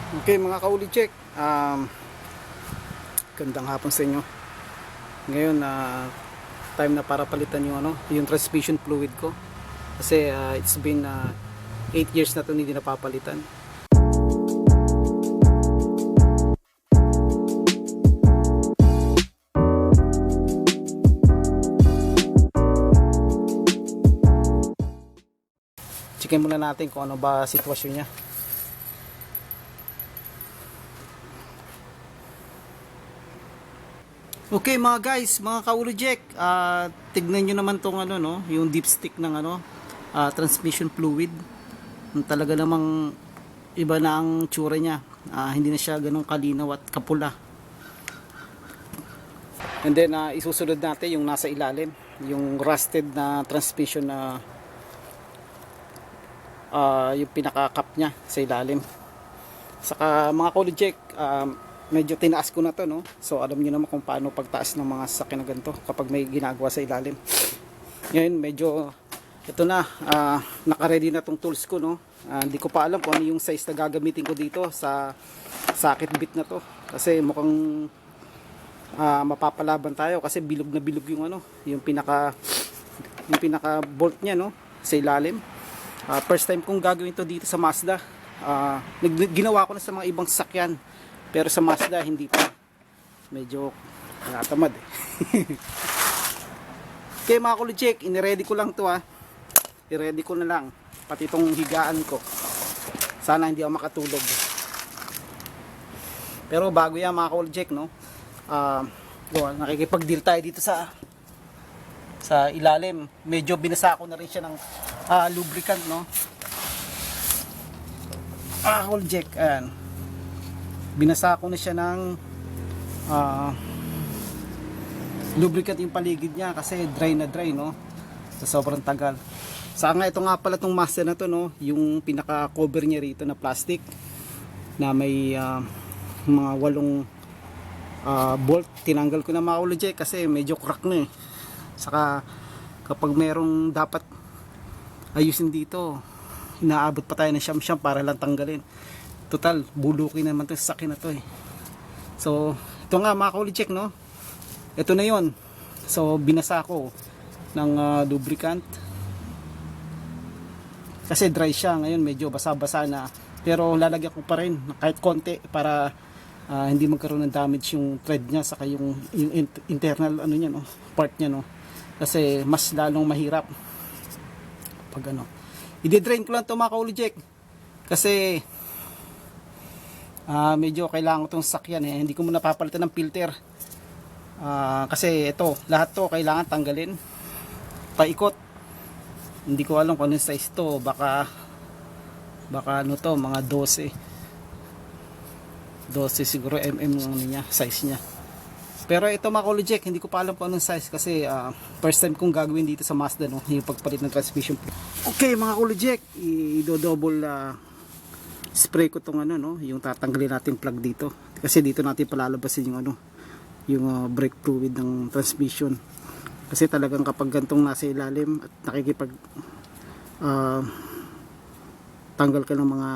Okay mga kauli check, gandang hapon sa inyo. Ngayon time na para palitan yung transmission fluid ko. Kasi it's been 8 years na ito hindi napapalitan. Checkin muna natin kung ano ba sitwasyon niya. Okay mga guys, mga kaulo jack, tignan nyo naman tong yung dipstick ng transmission fluid. Talaga namang iba na ang tsura niya. Hindi na siya ganun kalinaw at kapula. And then isusunod natin yung nasa ilalim, yung rusted na transmission na yung pinaka-cap niya sa ilalim. Saka mga kaulo jack, medyo tinaas ko na to, no? So alam niyo naman kung paano pagtaas ng mga sasakyan na ganito kapag may ginagawa sa ilalim. Ngayon medyo ito na, naka-ready na tong tools ko, no? Hindi ko pa alam kung ano yung size na gagamitin ko dito sa socket bit na to. Kasi mukhang mapapalaban tayo kasi bilog na bilog yung pinaka bolt niya, no? Sa ilalim. First time kong gagawin to dito sa Mazda. Ginawa ko na sa mga ibang sasakyan. Pero sa Mazda hindi pa. Medyo natamad eh. Okay mga kulichek, iniready ko lang to I-ready ko na lang. Pati itong higaan ko. Sana hindi ako makatulog. Pero bago yan mga kulichek, no? Nakikipag-deal tayo dito sa ilalim. Medyo binasa ko na rin siya ng lubricant, no? Kulichek, ayan. Binasa ko na siya ng lubricant yung paligid niya kasi dry na dry, no? Sa sobrang tagal. Saka ito nga pala itong master na to, no? Yung pinaka cover niya rito na plastic na may mga 8 bolt. Tinanggal ko na mga ulojek kasi medyo crack na eh. Saka kapag merong dapat ayusin dito, inaabot pa tayo ng siyam-siyam para lang tanggalin. Total, bulukin naman 'to sa sakin na 'to eh. So, ito nga mga kaulicheck, no? Ito na 'yon. So, binasa ko ng lubricant. Kasi dry siya ngayon, medyo basa-basa na. Pero lalagyan ko pa rin kahit konti para hindi magkaroon ng damage yung thread niya saka yung internal niya, no? Part niya, no? Kasi mas lalong mahirap pag i-drain ko lang 'to mga kaulicheck. Kasi medyo kailangan ko itong sakyan eh. Hindi ko muna papalitan ng filter. Kasi ito, lahat to kailangan tanggalin. Paikot. Hindi ko alam kung anong size to. Baka to, mga 12 siguro niya, size niya. Pero ito mga kulichek, hindi ko pa alam kung anong size kasi first time kong gagawin dito sa Mazda, no? Yung pagpalit ng transmission. Okay mga kulichek, i-double spray ko tong yung tatanggalin natin plug dito kasi dito natin palalabasin yung brake fluid ng transmission kasi talagang kapag gantong nasa ilalim at nakikipag tanggal ka ng mga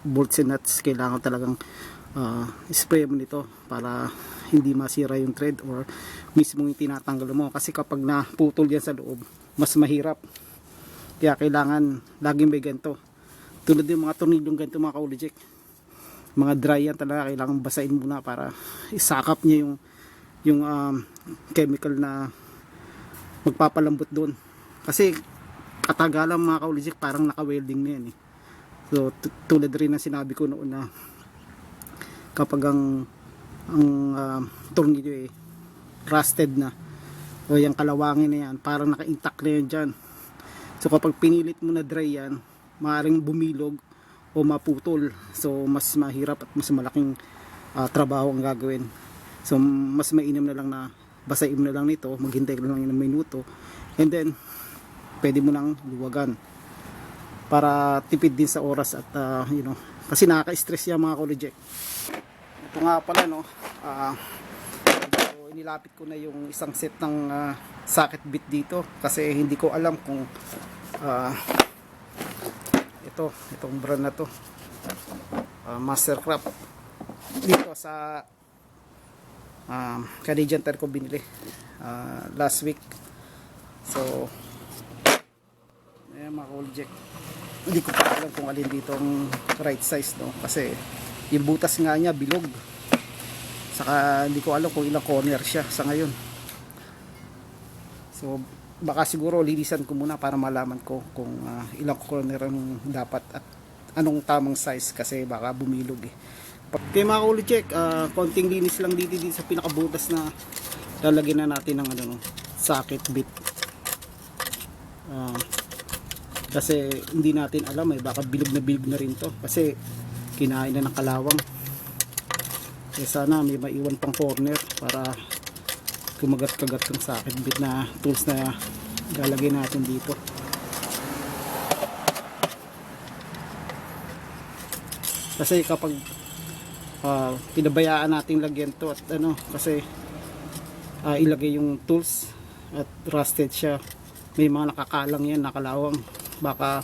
bolts and nuts, kailangan talagang spray mo nito para hindi masira yung thread or mismo yung tinatanggal mo kasi kapag naputol yan sa loob mas mahirap, kaya kailangan laging may ganito. Tulad yung mga tornilyong ganito mga kaulijek, mga dry yan talaga, kailangan basahin muna para isakap niya yung chemical na magpapalambot doon kasi katagalan mga kaulijek parang naka-welding na yan eh. So tulad rin na sinabi ko noon na kapag ang tornilyo rusted na o yung kalawangin na yan parang naka-intact na yan dyan. So kapag pinilit mo na dry yan, maaaring bumilog o maputol. So mas mahirap at mas malaking trabaho ang gagawin. So mas mainam na lang na basahin mo na lang nito, maghintay ka na lang ng minuto, and then pwede mo nang luwagan para tipid din sa oras at kasi nakaka-stress yan mga kulijek. Ito nga pala, no, so inilapit ko na yung isang set ng socket bit dito kasi hindi ko alam kung itong brand na to Mastercraft dito sa Canadian Tire ko binili last week. So ayan mga ka-Oljek, hindi ko pa alam kung alin dito ang right size, no? Kasi yung butas nga niya bilog, saka hindi ko alam kung ilang corner siya sa ngayon. So baka siguro lilisan ko muna para malaman ko kung ilang corner ang dapat at anong tamang size, kasi baka bumilog eh. Okay mga ka-Oljek, konting linis lang dito sa pinakabutas na lalagyan na natin ng ano, socket bit. Kasi hindi natin alam baka bilog na rin to, kasi kinain na ng kalawang. Eh sana may maiwan pang corner para kumagat-kagat yung socket bit na tools na lalagay natin dito. Kasi kapag pinabayaan natin lagyan to at ano, kasi ilagay yung tools at rusted siya, may mga nakakalang yan, nakalawang, baka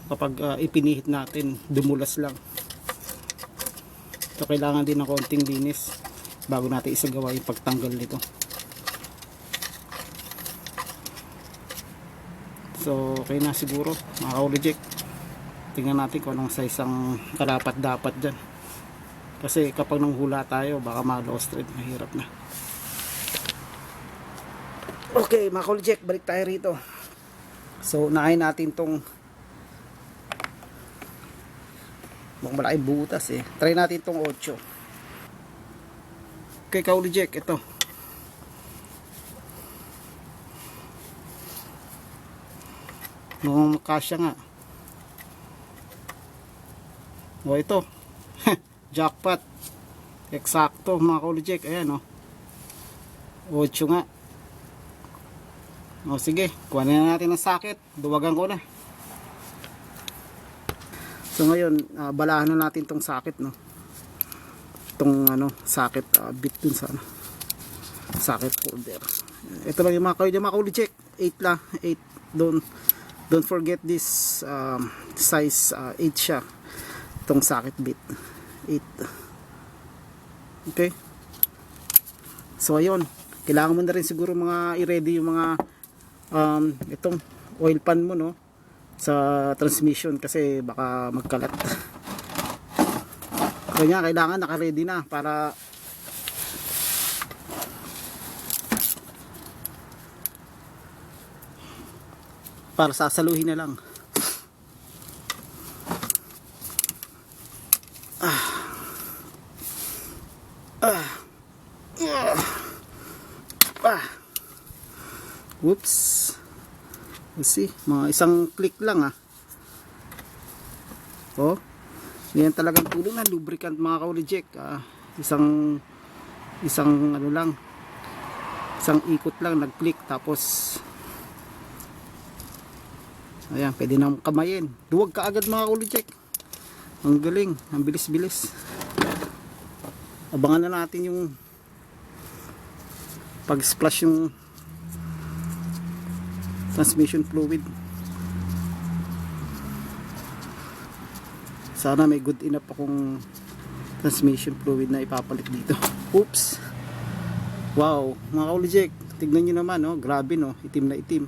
kapag ipinihit natin dumulas lang. So kailangan din ng konting linis bago natin isagawa yung pagtanggal nito. So okay na siguro mga ka-Oljek, tingnan natin kung anong size ang karapat dapat dyan, kasi kapag nanghula tayo baka ma-lost thread, mahirap na. Okay mga ka-Oljek, balik tayo rito. So unahin natin tong mukhang malaki butas eh. Try natin tong 8. Okay ka-Oljek, ito mukhang kasya nga. O ito jackpot, eksakto mga ka-Oljek. Ayan o, 8 nga. O sige, kuha na natin ng socket, duwagan ko na. So ngayon, balahan na natin tong socket, no? Itong ano, socket bit dun sa ano, socket holder. Ito lang yung mga ka-Oljek, 8 lang, 8. Don't forget this size 8 siya, itong socket bit 8. Okay, so ayun, kailangan mo na rin siguro mga i-ready yung mga itong oil pan mo, no, sa transmission, kasi baka magkalat. Kaya kailangan naka-ready na para sasaluhin na lang. Whoops. Let's see, mga isang click lang oh, yan talagang tulong ng lubricant mga ka-Oljek. Isang ano lang, isang ikot lang, nag-click, tapos ayan, pwede nang kamayin, duwag ka agad mga ka-Oljek. Ang galing, ang bilis-bilis. Abangan na natin yung pag-splash yung transmission fluid. Sana may good enough akong transmission fluid na ipapalit dito. Oops. Wow, mga ka-Oljek, tignan nyo naman, no? Grabe, no? Itim na itim.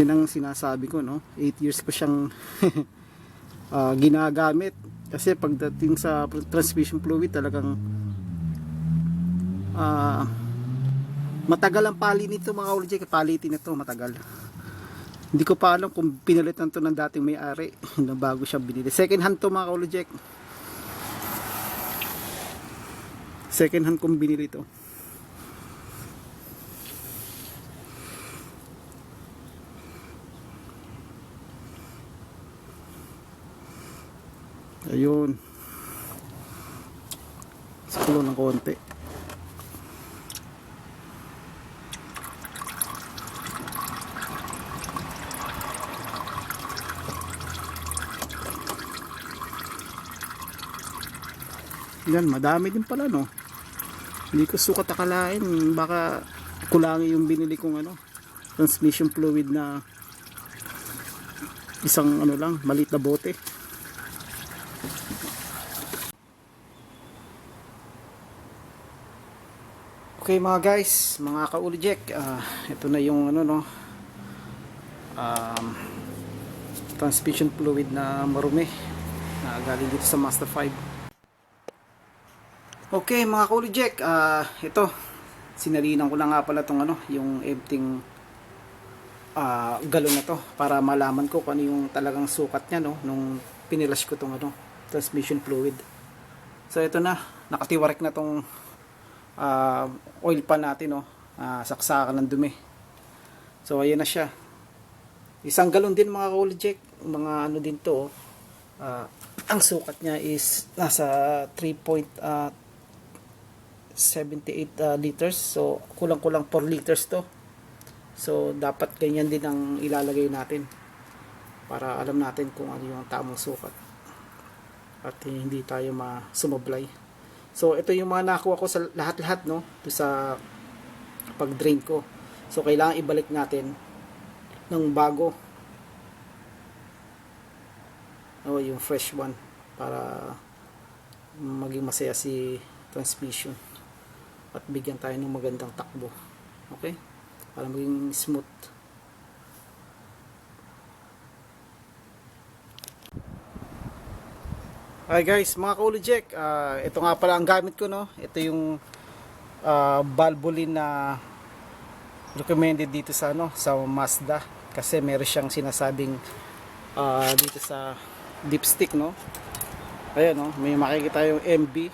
Yan ang sinasabi ko, no? 8 years ko siyang ginagamit. Kasi pagdating sa transmission fluid, talagang matagal ang pali nito mga ka-Oljek. Palitin na to, matagal. Hindi ko pa alam kung pinalitan to ng dating may-ari na bago siya binili. Second hand to mga ka-Oljek. Second hand kong binili to. Ayun. Sikulo ng konti. Yan, madami din pala, no? Hindi ko sukat akalain, baka kulangin yung binili kong ano, transmission fluid na isang ano lang, maliit na bote. Okay mga guys, mga ka-Ulijek, ito na yung ano no, um, transmission fluid na marumi na galing dito sa Mazda 5. Okay mga ka-Ulijek, ito sinalinan ko na nga pala tong ano, yung emptying galon na to para malaman ko kung ano yung talagang sukat niya no, nung pinilash ko tong ano, transmission fluid. So ito na, nakatiwarik na tong oil pan natin, no? Saksakan ng dumi. So ayan na siya. Isang galon din mga ka-Ulijek, mga ano din to. Ang sukat niya is nasa 3.78 liters. So kulang-kulang 4 liters to. So dapat ganyan din ang ilalagay natin para alam natin kung ano yung tamang sukat at hindi tayo sumablay. So ito yung mga nakuha ko sa lahat-lahat no, sa pag-drain ko. So kailangan ibalik natin ng bago. Yung fresh one para maging masaya si transmission at bigyan tayo ng magandang takbo. Okay? Para maging smooth. Hi guys, mga ka-Ulijek, ito nga pala ang gamit ko no. Ito yung Valvoline na recommended dito sa ano, sa Mazda kasi meron siyang sinasabing dito sa dipstick no. Ayan no, may makikita yung MB.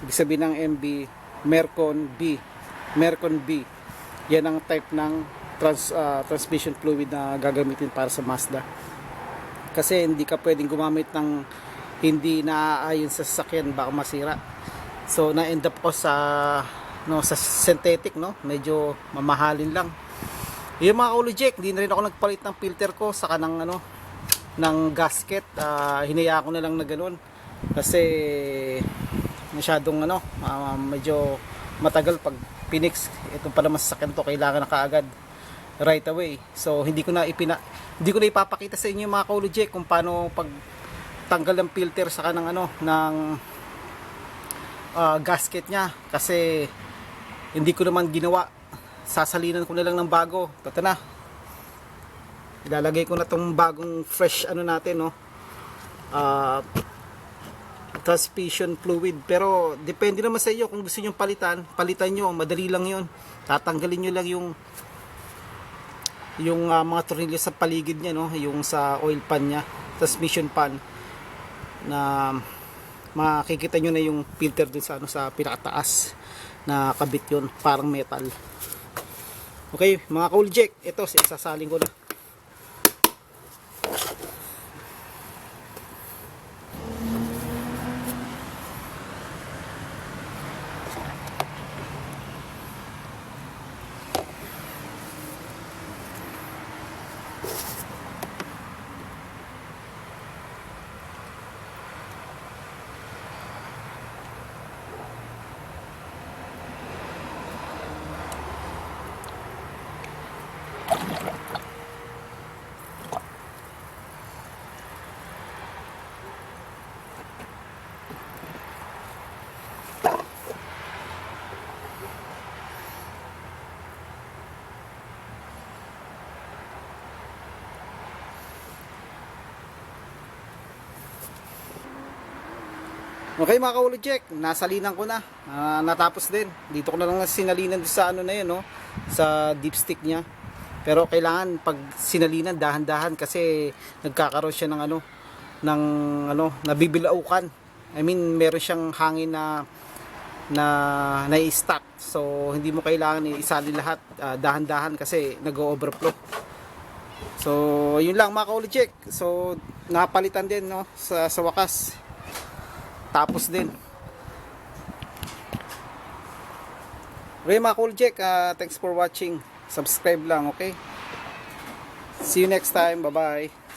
Ibig sabihin ng MB, Mercon B. Mercon B. Yan ang type ng transmission fluid na gagamitin para sa Mazda. Kasi hindi ka pwedeng gumamit ng hindi naaayon sa sasakyan, baka masira. So na-end up ko sa synthetic no, medyo mamahalin lang. Yung mga ka-Ulijek, hindi na rin ako nagpalit ng filter ko saka ng gasket. Hinaya ko na lang na ganoon kasi masyadong medyo matagal pag pinix. Itong pala masasakyan to, kailangan na kaagad right away. So hindi ko na ipapakita sa inyo mga ka-Ulijek kung paano pagtanggal ng filter saka ng gasket niya kasi hindi ko naman ginawa. Sasalinan ko na lang ng bago. Ito na. Ilalagay ko na tong bagong fresh natin no. Transmission fluid, pero depende naman sa iyo kung gusto niyo palitan nyo, madali lang 'yon. Tatanggalin niyo lang yung mga tornilyo sa paligid niya no, yung sa oil pan niya, transmission pan, na makikita niyo na yung filter dun sa sa pinakataas na kabit yon, parang metal. Okay mga ka-Ulijek, ito isasalin ko na. Okay mga ka-Ulijek, nasalinan ko na. Natapos din. Dito ko na lang sinalinan sa na yun, no? Sa dipstick niya. Pero kailangan pag sinalinan dahan-dahan kasi nagkakaroon siya ng nabibilaukan. I mean, meron siyang hangin na nai-stack. So hindi mo kailangan isalin lahat, dahan-dahan kasi nag-overflow. So yun lang mga ka-Ulijek. So napalitan din no sa wakas. Tapos din. Okay mga ka-Ulijek, thanks for watching. Subscribe lang, okay? See you next time. Bye-bye.